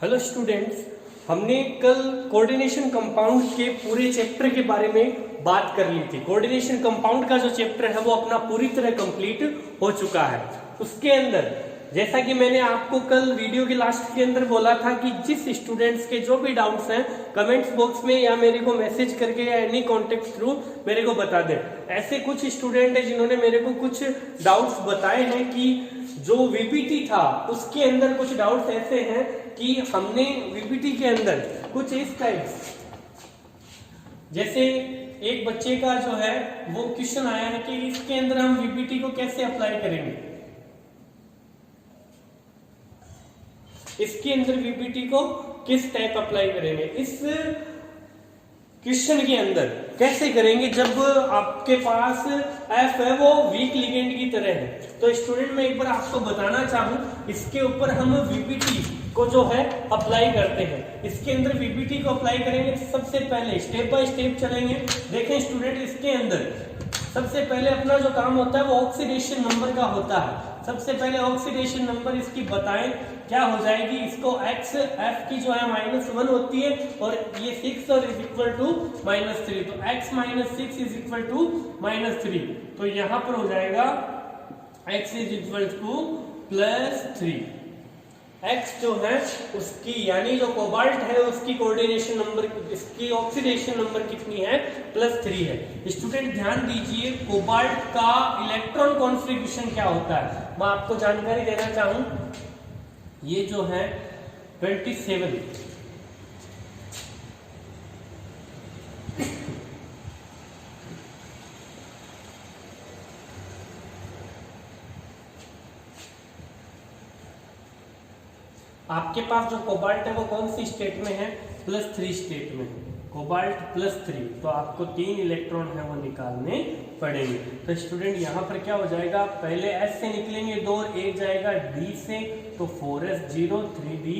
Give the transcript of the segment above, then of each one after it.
Hello students, हमने कल coordination compound के पूरे चैप्टर के बारे में बात कर ली थी। कोऑर्डिनेशन कंपाउंड का जो चैप्टर है वो अपना पूरी तरह कंप्लीट हो चुका है। उसके अंदर जैसा कि मैंने आपको कल वीडियो के लास्ट के अंदर बोला था कि जिस स्टूडेंट्स के जो भी डाउट्स हैं कमेंट्स बॉक्स में या मेरे को मैसेज करके या एनी कॉन्टेक्ट थ्रू मेरे को बता दें। ऐसे कुछ स्टूडेंट हैं जिन्होंने मेरे को कुछ डाउट्स बताए हैं कि जो वीपीटी था उसके अंदर कुछ डाउट्स ऐसे हैं कि हमने वीपीटी के अंदर कुछ इस टाइप, जैसे एक बच्चे का जो है वो क्वेश्चन आया है कि इसके अंदर हम वीपीटी को कैसे अप्लाई करेंगे, इसके अंदर वीपीटी को किस टाइप अप्लाई करेंगे, इस क्वेश्चन के अंदर कैसे करेंगे जब आपके पास एफ है वो वीक लिगेंड की तरह है। तो स्टूडेंट मैं एक बार आपको बताना चाहूं, इसके ऊपर हम वीपीटी को जो है अप्लाई करते हैं। इसके अंदर वीपीटी को अप्लाई करेंगे तो सबसे पहले स्टेप बाय स्टेप चलेंगे। देखें स्टूडेंट, इसके अंदर सबसे पहले अपना जो काम होता है वो ऑक्सीडेशन नंबर का होता है। सबसे पहले ऑक्सीडेशन नंबर इसकी बताएं क्या हो जाएगी। इसको एक्स एफ की जो है -1 होती है और ये 6 और इज इक्वल टू -3, तो x - 6 इज इक्वल टू -3, तो यहां पर हो जाएगा x is equal to +3। x जो है उसकी यानी जो कोबाल्ट है उसकी कोऑर्डिनेशन नंबर, इसकी ऑक्सीडेशन नंबर कितनी है, +3 है। स्टूडेंट ध्यान दीजिए, कोबाल्ट का इलेक्ट्रॉन कॉन्फ़िगरेशन क्या होता है मैं आपको जानकारी देना चाहूं। ये जो है 27 आपके पास जो कोबाल्ट है वो कौन सी स्टेट में है, +3 स्टेट में। कोबाल्ट +3, तो आपको 3 इलेक्ट्रॉन है वो निकालने पड़ेंगे। तो स्टूडेंट यहाँ पर क्या हो जाएगा, पहले S से निकलेंगे 2 और 1 जाएगा D से, तो 4s 0 3d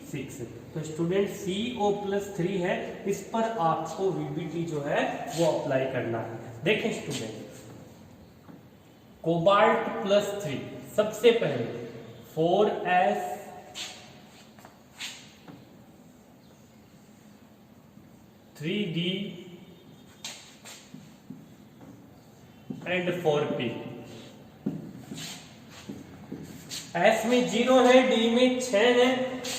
6। तो स्टूडेंट CO+3 है, इस पर आपको VBT जो है वो अप्लाई करना है। देखें स्टूडेंट, कोबाल्ट +3 सबसे पहले 4s 3d and 4p। S में 0 है, D में 6 है,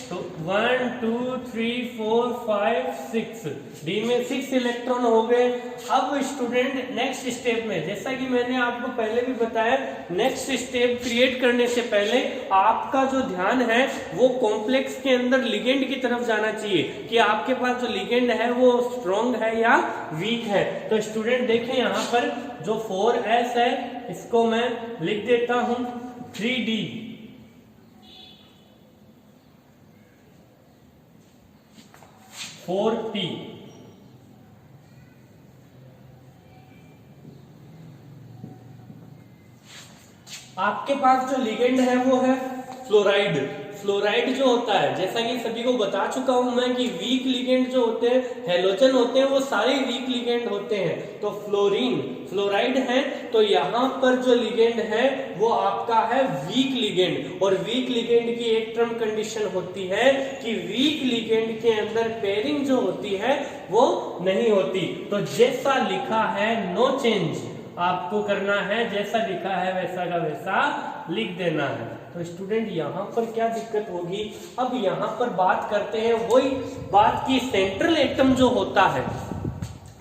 तो 1 2 3 4 5 6, D में 6 इलेक्ट्रॉन हो गए। अब स्टूडेंट नेक्स्ट स्टेप में, जैसा कि मैंने आपको पहले भी बताया, नेक्स्ट स्टेप क्रिएट करने से पहले आपका जो ध्यान है वो कॉम्प्लेक्स के अंदर लिगेंड की तरफ जाना चाहिए कि आपके पास जो लिगेंड है वो स्ट्रॉन्ग है या वीक है। तो स्टूडेंट देखें यहाँ पर जो 4s है इसको मैं लिख देता हूं 3d 4p, आपके पास जो लिगेंड है वो है फ्लोराइड। फ्लोराइड जो होता है, जैसा कि सभी को बता चुका हूं मैं कि वीक लिगेंड जो होते हैं, हैलोजन होते हैं, वो सारे वीक लिगेंड होते हैं। तो फ्लोरीन फ्लोराइड है, तो यहाँ पर जो लिगेंड है वो आपका है वीक लिगेंड। और वीक लिगेंड की एक टर्म कंडीशन होती है कि वीक लिगेंड के अंदर पेयरिंग जो होती है वो नहीं होती। तो जैसा लिखा है नो चेंज आपको करना है, जैसा लिखा है वैसा का वैसा लिख देना है। तो स्टूडेंट यहाँ पर क्या दिक्कत होगी, अब यहाँ पर बात करते हैं वही बात की सेंट्रल एटम जो होता है,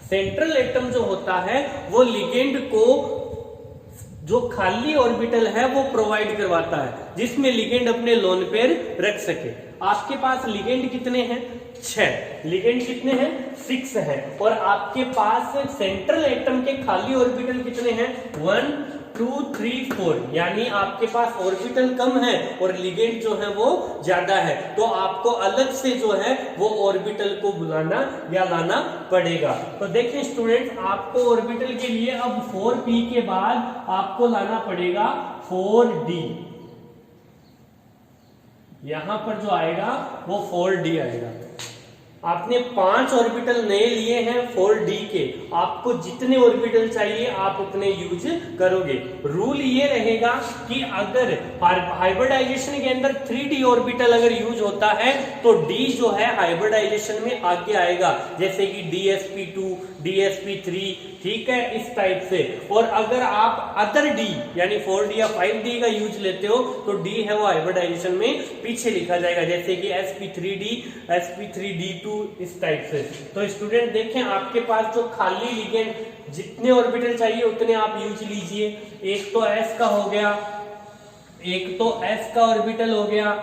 सेंट्रल एटम जो होता है वो लिगेंड को जो खाली ऑर्बिटल है वो प्रोवाइड करवाता है, जिसमें लिगेंड अपने लोन पेयर रख सके। आपके पास लिगेंड कितने हैं, 6, लिगेंड कितने हैं, 6 है, और आपके पास सेंट्रल एटम के खाली ऑर्बिटल कितने हैं, 1 2 3 4, यानी आपके पास ऑर्बिटल कम है और लिगेंड जो है वो ज्यादा है। तो आपको अलग से जो है वो ऑर्बिटल को बुलाना या लाना पड़ेगा। तो देखें स्टूडेंट, आपको ऑर्बिटल के लिए अब 4p के बाद आपको लाना पड़ेगा 4d। यहां पर जो आएगा वो 4d आएगा। आपने 5 ऑर्बिटल नए लिए हैं 4d के, आपको जितने ऑर्बिटल चाहिए आप उतने यूज करोगे। रूल ये रहेगा कि अगर हाइब्रिडाइजेशन के अंदर 3d ऑर्बिटल अगर यूज होता है तो d जो है हाइब्रिडाइजेशन में आगे आएगा, जैसे कि dsp2, dsp3, ठीक है, इस टाइप से। और अगर आप अदर d यानी 4d या 5d का यूज लेते हो तो d है वो हाइब्रिडाइजेशन में पीछे लिखा जाएगा, जैसे कि sp3d, sp3d2, इस टाइप से। तो स्टूडेंट देखें, आपके पास जो खाली लिगेंड जितने ऑर्बिटल चाहिए उतने आप यूज लीजिए। एक तो s का हो गया, एक तो s का ऑर्बिटल हो गया,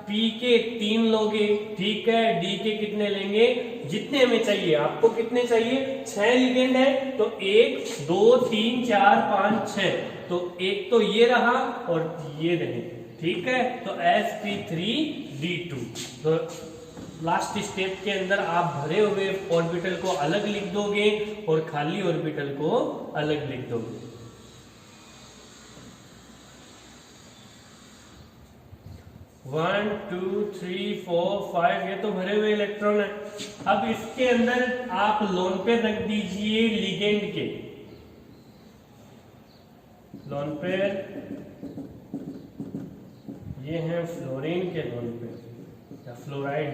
p के 3 लोगे, ठीक है, d के कितने लेंगे, जितने हमें चाहिए। आपको कितने चाहिए, 6 लिगेंड है तो 1 2 3 4 5 6, तो एक तो ये रहा और ये रहे, ठीक है। तो sp3d2, तो लास्ट स्टेप के अंदर आप भरे हुए ऑर्बिटल को अलग लिख दोगे और खाली ऑर्बिटल को अलग लिख दोगे। One two three four five, ये तो भरे हुए इलेक्ट्रॉन है। अब इसके अंदर आप लोन पेयर रख दीजिए लिगेंड के, लोन पेयर ये हैं फ्लोरीन के लोन पेयर या फ्लोराइड,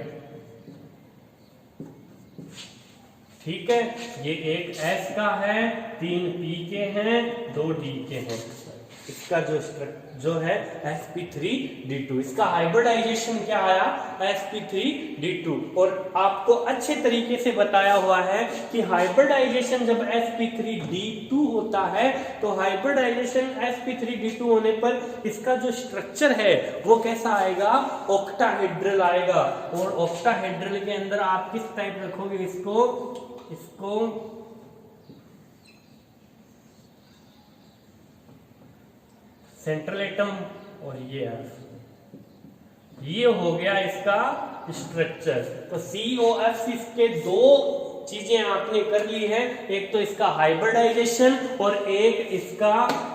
ठीक है। ये एक S का है, 3 P के हैं, 2 D के हैं। इसका जो है sp3d2, इसका हाइब्रिडाइजेशन क्या आया, sp3d2। और आपको अच्छे तरीके से बताया हुआ है कि हाइब्रिडाइजेशन जब sp3d2 होता है तो हाइब्रिडाइजेशन sp3d2 होने पर इसका जो स्ट्रक्चर है वो कैसा आएगा, ऑक्टाहेड्रल आएगा। और ऑक्टाहेड्रल के अंदर आप किस टाइप रखोगे इसको सेंट्रल एटम, और ये हो गया इसका स्ट्रक्चर। तो COF इसके 2 चीजें आपने कर ली है, एक तो इसका हाइब्रिडाइजेशन और एक इसका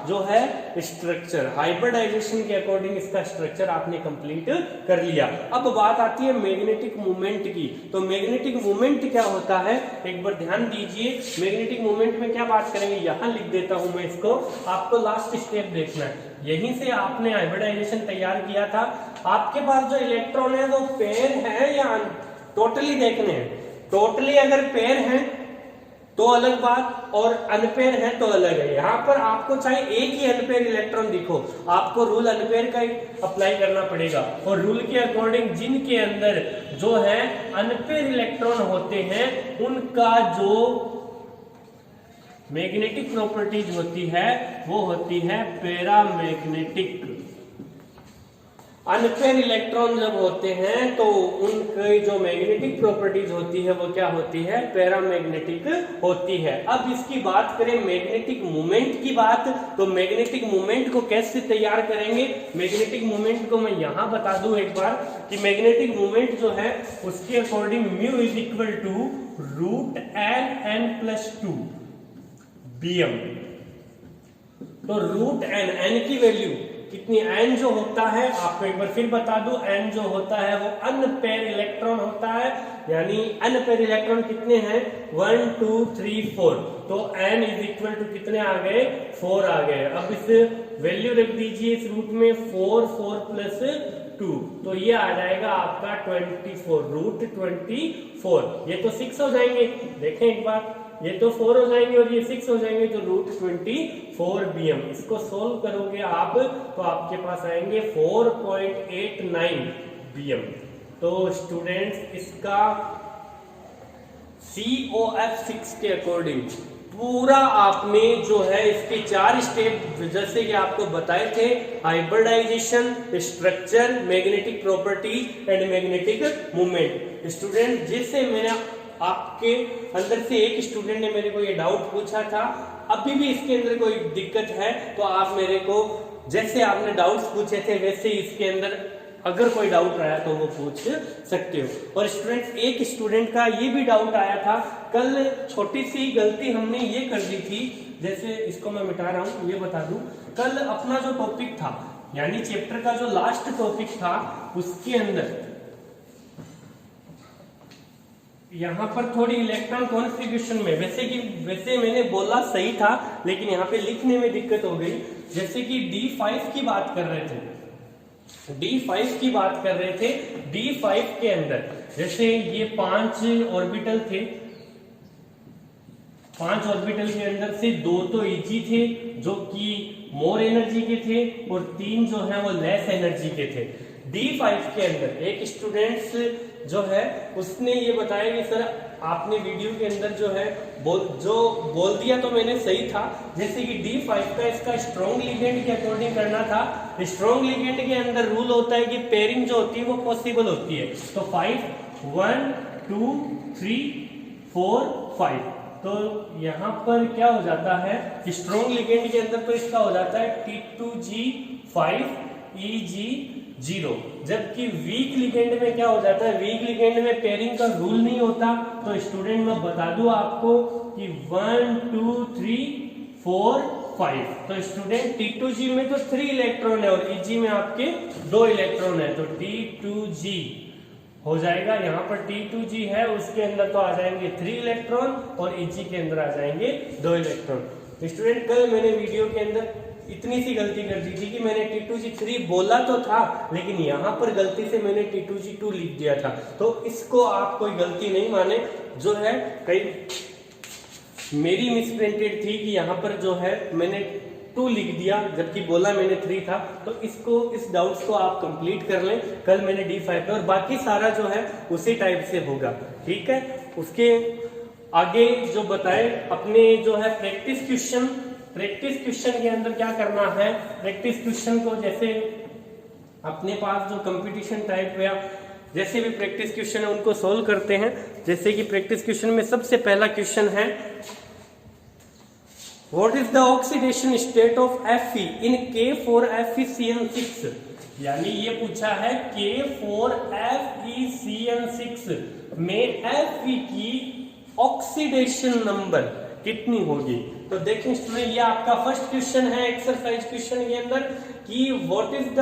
जो है स्ट्रक्चर। हाइब्रिडाइजेशन के अकॉर्डिंग इसका स्ट्रक्चर आपने कंप्लीट कर लिया। अब बात आती है मैग्नेटिक मोमेंट की। तो मैग्नेटिक मोमेंट क्या होता है, एक बार ध्यान दीजिए। मैग्नेटिक मोमेंट में क्या बात करेंगे, यहां लिख देता हूं मैं इसको, आपको लास्ट स्टेप देखना है। यहीं से आपने हाइब्रिडाइजेशन तैयार किया था। आपके पास जो इलेक्ट्रॉन है वो पेयर है या टोटली देखने हैं। टोटली अगर पेयर है तो अलग बात, और अनपेयर है तो अलग है। यहाँ पर आपको चाहे एक ही अनपेयर इलेक्ट्रॉन दिखो, आपको रूल अनपेयर का ही अप्लाई करना पड़ेगा। और रूल के अकॉर्डिंग जिनके अंदर जो है अनपेयर इलेक्ट्रॉन होते हैं उनका जो मैग्नेटिक प्रॉपर्टीज होती है वो होती है पैरामैग्नेटिक। अनपेयर इलेक्ट्रॉन जब होते हैं तो उनकी जो मैग्नेटिक प्रॉपर्टीज होती है वो क्या होती है, पैरामैग्नेटिक होती है। अब इसकी बात करें मैग्नेटिक मोमेंट की बात, तो मैग्नेटिक मोमेंट को कैसे तैयार करेंगे। मैग्नेटिक मोमेंट को मैं यहां बता दूं एक बार कि मैग्नेटिक मोमेंट जो है उसके according mu is equal to √n+2 Bm। तो √n की वैल्यू कितनी, n जो होता है आपको एक बार फिर बता दूं, n जो होता है वो अनपेयर इलेक्ट्रॉन होता है, यानी अनपेयर इलेक्ट्रॉन कितने हैं 1 2 3 4। तो n इज इक्वल टू कितने आ गए, 4 आ गए। अब इस वैल्यू रख दीजिए इस रूट में, 4 4 प्लस 2, तो ये आ जाएगा आपका 24 √24। ये तो 6 हो जाएंगे, देखें एक बार, ये तो 4 हो जाएंगे और ये 6 हो जाएंगे, तो √24 Bm। इसको सोल्व करोगे आप तो आपके पास आएंगे 4.89 Bm। तो स्टूडेंट्स इसका COF6 के अकॉर्डिंग पूरा आपने जो है इसके 4 स्टेप जैसे कि आपको बताए थे, hybridisation, structure, magnetic properties and magnetic movement. Student जिससे मैंने आपके अंदर से एक स्टूडेंट ने मेरे को ये डाउट पूछा था, अभी भी इसके अंदर कोई दिक्कत है तो आप मेरे को जैसे आपने डाउट्स पूछे थे वैसे ही इसके अंदर अगर कोई डाउट आया तो वो पूछ सकते हो। और स्टूडेंट्स एक स्टूडेंट का ये भी डाउट आया था, कल छोटी सी गलती हमने ये कर दी थी, जैसे इसको मैं मिटा रहा हूँ ये बता दूं, कल अपना जो टॉपिक था यानी चैप्टर का जो लास्ट टॉपिक था उसके अंदर यहाँ पर थोड़ी इलेक्ट्रॉन कॉन्फ़िगरेशन में वैसे मैंने बोला सही था, लेकिन यहाँ पे लिखने में दिक्कत हो गई। जैसे कि D5 की बात कर रहे थे, D5 की बात कर रहे थे, D5 के अंदर जैसे ये 5 ऑर्बिटल थे, 5 ऑर्बिटल के अंदर से 2 तो Eg थे जो कि मोर एनर्जी के थे, और 3 जो है वो लेस एनर्जी के थे। D5 के अंदर एक स्टूडेंट्स जो है उसने ये बताया कि सर आपने वीडियो के अंदर जो है बोल दिया तो मैंने सही था, जैसे कि D5 का इसका स्ट्रॉन्ग लिगेंड के अकॉर्डिंग करना था। स्ट्रॉन्ग लिगेंड के अंदर रूल होता है कि पेयरिंग जो होती है वो पॉसिबल होती है। तो 5 1 2 3 4 5, तो यहाँ पर क्या हो जाता है स्ट्रॉन्ग लिगेंड के अंदर, तो इसका हो जाता है T2G5 EG0। जबकि वीक लिगेंड में क्या हो जाता है, वीक लिगेंड में पेयरिंग का रूल नहीं होता। तो स्टूडेंट मैं बता दूं आपको कि 1 2 3 4 5, तो स्टूडेंट T2G में तो 3 इलेक्ट्रॉन है और Eg में आपके 2 इलेक्ट्रॉन है, तो T2G हो जाएगा। यहाँ पर T2G है उसके अंदर तो आ जाएंगे 3 इलेक्ट्रॉन और Eg के अंदर आ जाएंगे 2 इलेक्ट्रॉन। स्टूडेंट कल मैंने वीडियो के अंदर इतनी सी गलती कर दी थी कि मैंने T2G3 बोला तो था, लेकिन यहाँ पर गलती से मैंने T2G2 लिख दिया था। तो इसको आप कोई गलती नहीं माने, जो है कई मेरी मिसप्रिंटेड थी कि यहाँ पर जो है मैंने 2 लिख दिया जबकि बोला मैंने 3 था। तो इस डाउट्स को आप कंप्लीट कर लें, कल मैंने D5 पे, और बाकी सारा जो है उसी टाइप से होगा, ठीक है। उसके आगे जो बताए अपने जो है प्रैक्टिस क्वेश्चन के अंदर क्या करना है, प्रैक्टिस क्वेश्चन को जैसे अपने पास जो कंपटीशन टाइप या जैसे भी प्रैक्टिस क्वेश्चन है उनको सोल्व करते हैं। जैसे कि प्रैक्टिस क्वेश्चन में सबसे पहला क्वेश्चन है, what is the oxidation state of Fe in K4FeCN6। यानी ये पूछा है K4FeCN6 में Fe की ऑक्सीडेशन नंबर कितनी होगी। तो देखें स्टूडेंट, ये आपका फर्स्ट क्वेश्चन है एक्सरसाइज क्वेश्चन के अंदर कि what is the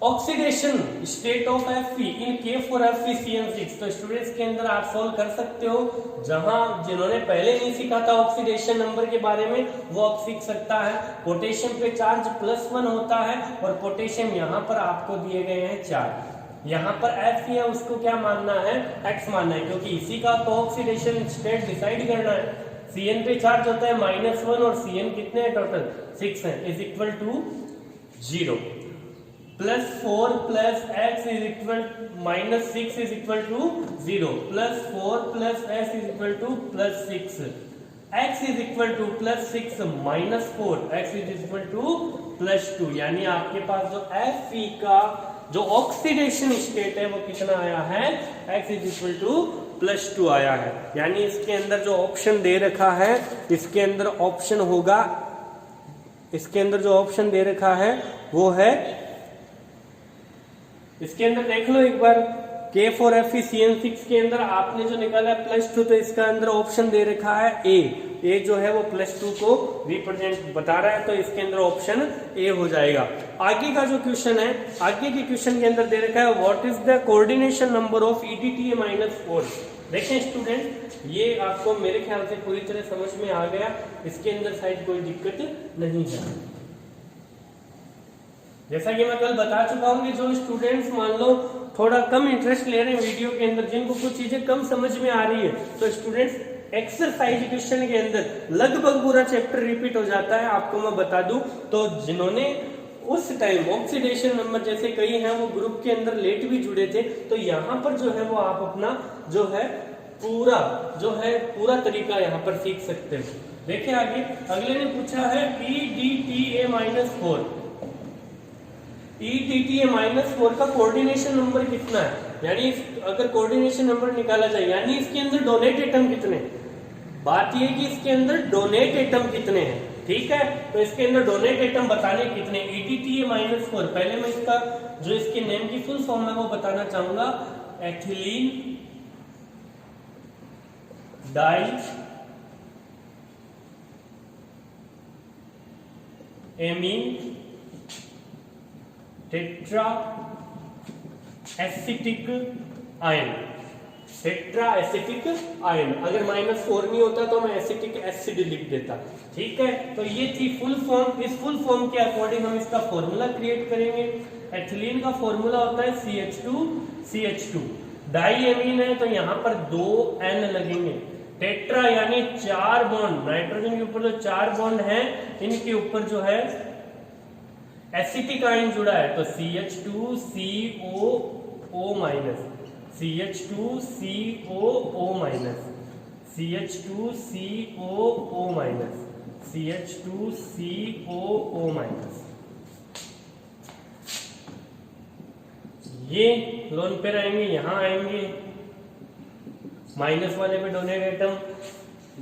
oxidation state of Fe in K4FeCN6। तो स्टूडेंट्स के अंदर आप सोल्व कर सकते हो, जिन्होंने पहले नहीं सीखा था ऑक्सीडेशन नंबर के बारे में वो अब सीख सकता है। पोटेशियम पे चार्ज +1 होता है और पोटेशियम यहाँ पर आपको दिए गए हैं 4। यहाँ पर Fe है उसको क्या मानना है, X मानना है, क्योंकि इसी का तो ऑक्सीडेशन स्टेट डिसाइड करना है। Cn पे चार्ज होता है -1 और Cn कितने हैं टोटल 6 है, is equal to 0 +4 + X is equal -6 is equal to 0 +4 + S is equal to +6, X is equal to +6 -4, X is equal to +2। यानी आपके पास जो Fe का जो ऑक्सीडेशन स्टेट है वो कितना आया है, X इज इक्वल टू +2 आया है। यानी इसके अंदर जो ऑप्शन दे रखा है, इसके अंदर ऑप्शन होगा, इसके अंदर जो ऑप्शन दे रखा है वो है, इसके अंदर देख लो एक बार, K4FeCN6 के अंदर आपने जो निकाला है +2, तो इसका अंदर ऑप्शन दे रखा है ए जो है वो +2 को रिप्रेजेंट बता रहा है, तो इसके अंदर ऑप्शन ए हो जाएगा। आगे का जो क्वेश्चन है, आगे के क्वेश्चन के अंदर दे रखा है what is the coordination number of EDTA-4। देखें स्टूडेंट, ये आपको मेरे ख्याल से पूरी तरह समझ में आ गया, इसके अंदर शायद कोई दिक्कत नहीं है। जैसा कि मैं कल बता चुका हूँ कि जो स्टूडेंट्स मान लो थोड़ा कम इंटरेस्ट ले रहे हैं वीडियो के अंदर, जिनको कुछ चीजें कम समझ में आ रही है, तो स्टूडेंट्स एक्सरसाइज क्वेश्चन के अंदर लगभग पूरा चैप्टर रिपीट हो जाता है। आपको मैं बता दूं, तो जिन्होंने उस टाइम ऑक्सीडेशन नंबर जैसे कई हैं वो ग्रुप के अंदर लेट भी जुड़े थे, तो यहाँ पर जो है वो आप अपना जो है पूरा तरीका यहाँ पर सीख सकते हो। देखिए आगे अगले ने पूछा है EDTA-4, EDTA-4 का कोऑर्डिनेशन नंबर कितना है। यानी अगर कोऑर्डिनेशन नंबर निकाला जाए, यानी इसके अंदर डोनेट एटम कितने, बात ये कि इसके अंदर डोनेट एटम कितने हैं, ठीक है। तो इसके अंदर डोनेट एटम बताने कितने, EDTA-4, पहले मैं इसका जो इसके नेम की फुल फॉर्म है वो बताना चाहूंगा, ethylene diamine tetra acetic ion. Tetra acetic ion. अगर -4 नहीं होता तो मैं एसिटिक एसिड लिख देता। ठीक है, तो ये थी फुल फॉर्म। इस फुल फॉर्म के अकॉर्डिंग हम इसका फॉर्मूला क्रिएट करेंगे। एथिलीन का फॉर्मूला होता है CH2। डाई एमीन है तो यहाँ पर 2 N लगेंगे। टेट्रा यानी 4 बॉन्ड, नाइट्रोजन के ऊपर जो 4 बॉन्ड हैं इनके ऊपर जो है एसिटिक आयन जुड़ा है तो CH2COO minus, CH2COO minus, CH2COO minus, CH2COO minus. ये लोन पेयर आएंगे, यहां आएंगे, माइनस वाले पे डोनेट एटम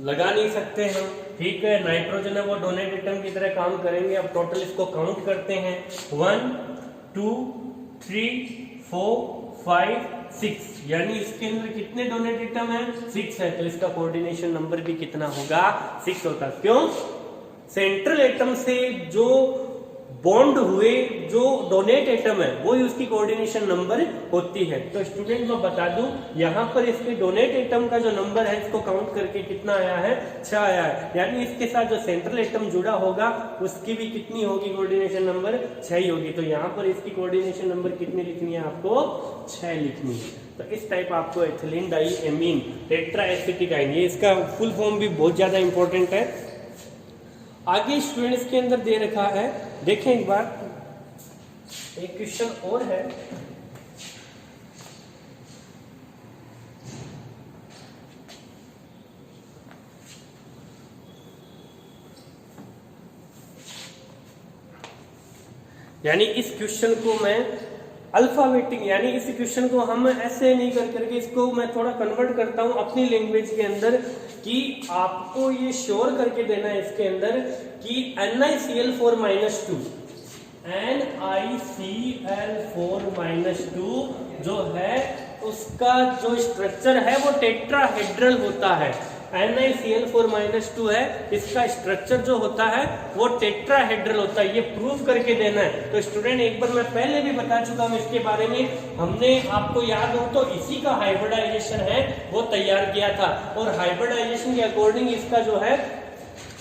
लगा नहीं सकते हम। ठीक है, नाइट्रोजन है वो डोनेट एटम की तरह काम करेंगे। अब टोटल इसको काउंट करते हैं 1 2 3 4 5 6, यानी इसके अंदर कितने डोनेट एटम है 6 है, तो इसका कोऑर्डिनेशन नंबर भी कितना होगा 6 होता। क्यों? सेंट्रल एटम से जो बॉन्ड हुए जो डोनेट एटम है वो ही उसकी कोऑर्डिनेशन नंबर होती है। तो स्टूडेंट मैं बता दूं यहाँ पर इसके डोनेट एटम का जो नंबर है इसको काउंट करके कितना आया है 6 आया है, यानी इसके साथ जो सेंट्रल एटम जुड़ा होगा उसकी भी कितनी होगी कोऑर्डिनेशन नंबर 6 ही होगी। तो यहाँ पर इसकी कोऑर्डिनेशन नंबर कितनी लिखनी है आपको 6 लिखनी है। तो इस टाइप आपको ethylene diamine tetra acetic ion, ये इसका फुल फॉर्म भी बहुत ज्यादा इंपॉर्टेंट है। आगे स्टूडेंट्स के अंदर दे रखा है, देखें एक बार, एक क्वेश्चन और है। यानी इस क्वेश्चन को मैं अल्फाबेटिक, यानी इस क्वेश्चन को हम ऐसे नहीं कर करके इसको मैं थोड़ा कन्वर्ट करता हूं अपनी लैंग्वेज के अंदर कि आपको ये श्योर करके देना है इसके अंदर कि NiCl4-2 NiCl4-2 जो है उसका जो स्ट्रक्चर है वो टेट्राहेड्रल होता है। NiCl4-2 है, इसका स्ट्रक्चर जो होता है वो टेट्राहेड्रल होता है, ये प्रूव करके देना है। तो स्टूडेंट एक बार मैं पहले भी बता चुका हूं इसके बारे में, हमने आपको याद हो तो इसी का हाइब्रिडाइजेशन है वो तैयार किया था, और हाइब्रिडाइजेशन के अकॉर्डिंग इसका जो है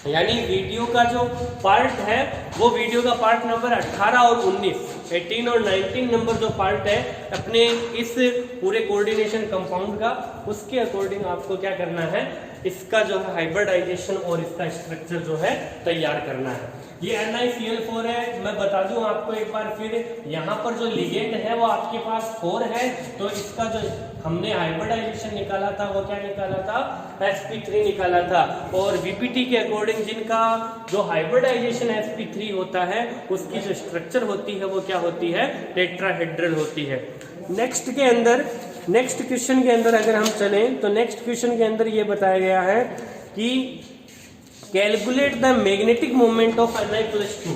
यानी वीडियो का जो पार्ट है वो वीडियो का पार्ट नंबर 18 और 19, 18 और 19 नंबर जो पार्ट है अपने इस पूरे कोऑर्डिनेशन कंपाउंड का, उसके अकॉर्डिंग आपको क्या करना है, इसका जो है हाइब्रिडाइजेशन और इसका स्ट्रक्चर जो है तैयार करना है। ये NiCl4 है, मैं बता दूं आपको एक बार फिर, यहाँ पर जो लिगेंड है वो आपके पास 4 है, तो इसका जो हमने हाइब्रिडाइजेशन निकाला था वो क्या निकाला था, sp3 निकाला था। और VPT के अकॉर्डिंग जिनका जो हाइब्रिडाइजेशन sp3 होता है उसकी जो स्ट्रक्चर होती है वो क्या होती है, टेट्राहेड्रल होती है। नेक्स्ट के अंदर, नेक्स्ट क्वेश्चन के अंदर अगर हम चलें तो नेक्स्ट क्वेश्चन के अंदर ये बताया गया है कि calculate the magnetic moment of Ni+2,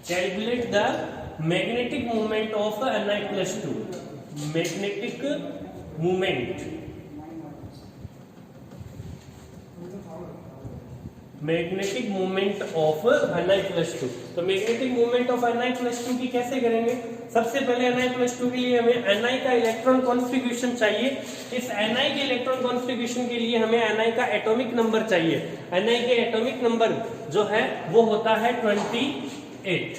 calculate the magnetic moment of Ni+2, magnetic moment, magnetic moment of Ni+2। तो मैग्नेटिक मोमेंट ऑफ Ni+2 की कैसे करेंगे, सबसे पहले Ni+2 के लिए हमें Ni का इलेक्ट्रॉन कॉन्फ़िगरेशन चाहिए। इस Ni के इलेक्ट्रॉन कॉन्फ़िगरेशन के लिए हमें Ni का एटॉमिक नंबर चाहिए। Ni के एटॉमिक नंबर जो है वो होता है 28।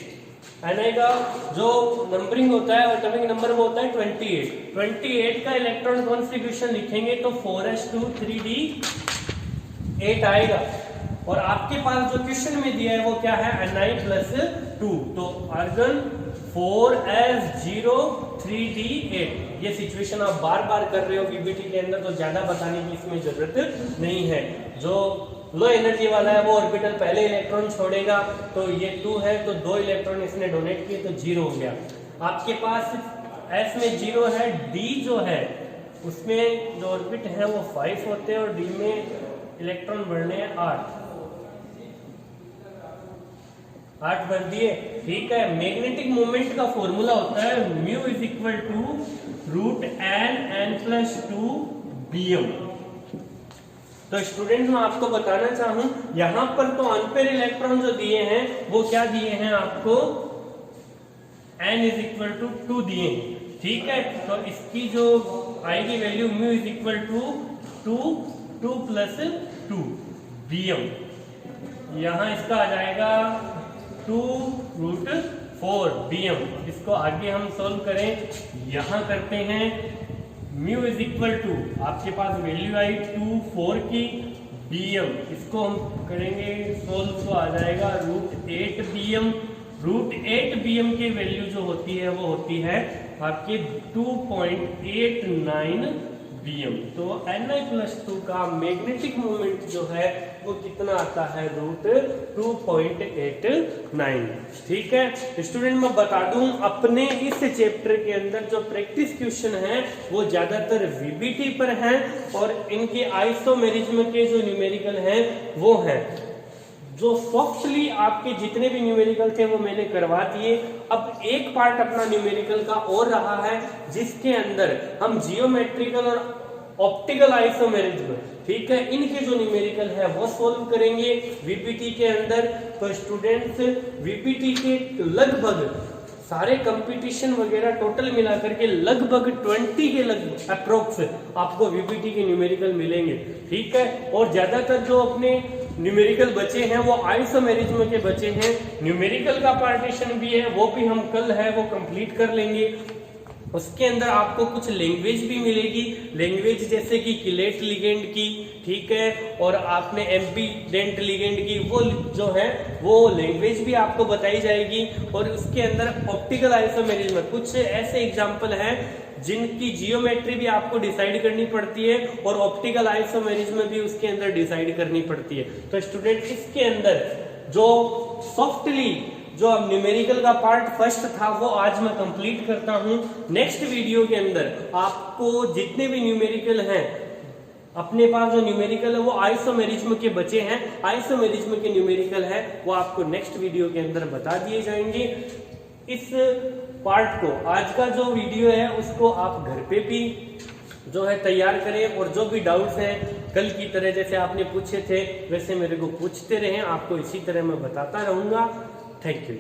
Ni का जो नंबरिंग होता है एटॉमिक नंबर वो होता है 28। 28 का इलेक्ट्रॉन कॉन्फ़िगरेशन लिखेंगे तो 4s2 3d8 आएगा। और आपके पास जो क्वेश्चन में दिया है वो क्या है, Ni+2, तो आर्गन 4s0 3d8। ये सिचुएशन आप बार बार कर रहे हो VPT के अंदर, तो ज्यादा बताने की इसमें जरूरत नहीं है। जो लो एनर्जी वाला है वो ऑर्बिटल पहले इलेक्ट्रॉन छोड़ेगा, तो ये 2 है तो 2 इलेक्ट्रॉन इसने डोनेट किए तो 0 हो गया। आपके पास S में 0 है, D जो है उसमें जो ऑर्बिट है वो 5 होते हैं और D में इलेक्ट्रॉन बढ़ने हैं 8 बन दिए। ठीक है, मैग्नेटिक मोमेंट का फॉर्मूला होता है μ=√n+2bm। तो स्टूडेंट मैं आपको बताना चाहूं यहां पर तो अनपेयर इलेक्ट्रॉन जो दिए हैं वो क्या दिए हैं आपको, n = 2 दिए हैं। ठीक है, तो इसकी जो आई की value mu is equal to 2 plus 2 bm, यहाँ इसका आ जाएगा 2√4 bm। इसको आगे हम सॉल्व करें, यहाँ करते हैं म्यू इज इक्वल टू, आपके पास वैल्यू आई 2 4 की bm, इसको हम करेंगे सोल्व तो आ जाएगा √8 bm। √8 bm की वैल्यू जो होती है वो होती है आपके 2.89 bm। तो Ni+2 का मैग्नेटिक मोमेंट जो है वो कितना आता है, √2.89। ठीक है स्टूडेंट, मैं बता दूं अपने इस चैप्टर के अंदर जो प्रैक्टिस क्वेश्चन है वो ज्यादातर वीबीटी पर हैं और इनके आइसोमेरिज्म के जो न्यूमेरिकल हैं वो हैं। जो सॉफ्टली आपके जितने भी न्यूमेरिकल थे वो मैंने करवा दिए। अब एक पार्ट अपना न्यूमेरिकल का और रहा है जिसके अंदर हम जियोमेट्रिकल और ऑप्टिकल आइसोमेरिज्म, ठीक है, इनके जो न्यूमेरिकल है वो सॉल्व करेंगे वीपीटी के अंदर। तो स्टूडेंट्स वीपीटी के लगभग सारे कंपटीशन वगैरह टोटल मिलाकर के लगभग 20 के लगभग अप्रोक्स आपको वीपीटी के न्यूमेरिकल मिलेंगे। ठीक है, और ज्यादातर जो अपने न्यूमेरिकल बचे हैं वो आइसोमेरिज्म के बचे हैं। न्यूमेरिकल का पार्टीशन भी है, वो भी हम कल है वो कंप्लीट कर लेंगे। उसके अंदर आपको कुछ लैंग्वेज भी मिलेगी, लैंग्वेज जैसे कि किलेट लिगेंड की, ठीक है, और आपने एम्पीडेंट लिगेंड की, वो जो है वो लैंग्वेज भी आपको बताई जाएगी। और उसके अंदर ऑप्टिकल आइसोमेरिज्म कुछ ऐसे एग्जांपल हैं जिनकी जियोमेट्री भी आपको डिसाइड करनी पड़ती है और ऑप्टिकल आइसोमेरिज्म भी उसके अंदर डिसाइड करनी पड़ती है। तो स्टूडेंट इसके अंदर जो सॉफ्टली जो अब न्यूमेरिकल का पार्ट फर्स्ट था वो आज मैं कंप्लीट करता हूं। नेक्स्ट वीडियो के अंदर आपको जितने भी न्यूमेरिकल हैं, अपने पास जो न्यूमेरिकल है वो आइसोमेरिज्म के बचे हैं, आइसोमेरिज्म के न्यूमेरिकल है वो आपको नेक्स्ट वीडियो के अंदर बता दिए जाएंगे। इस पार्ट को, आज का जो वीडियो है उसको आप घर पे भी जो है तैयार करें और जो भी डाउट्स हैं कल की तरह जैसे आपने पूछे थे वैसे मेरे को पूछते रहें, आपको इसी तरह मैं बताता रहूंगा। Thank you.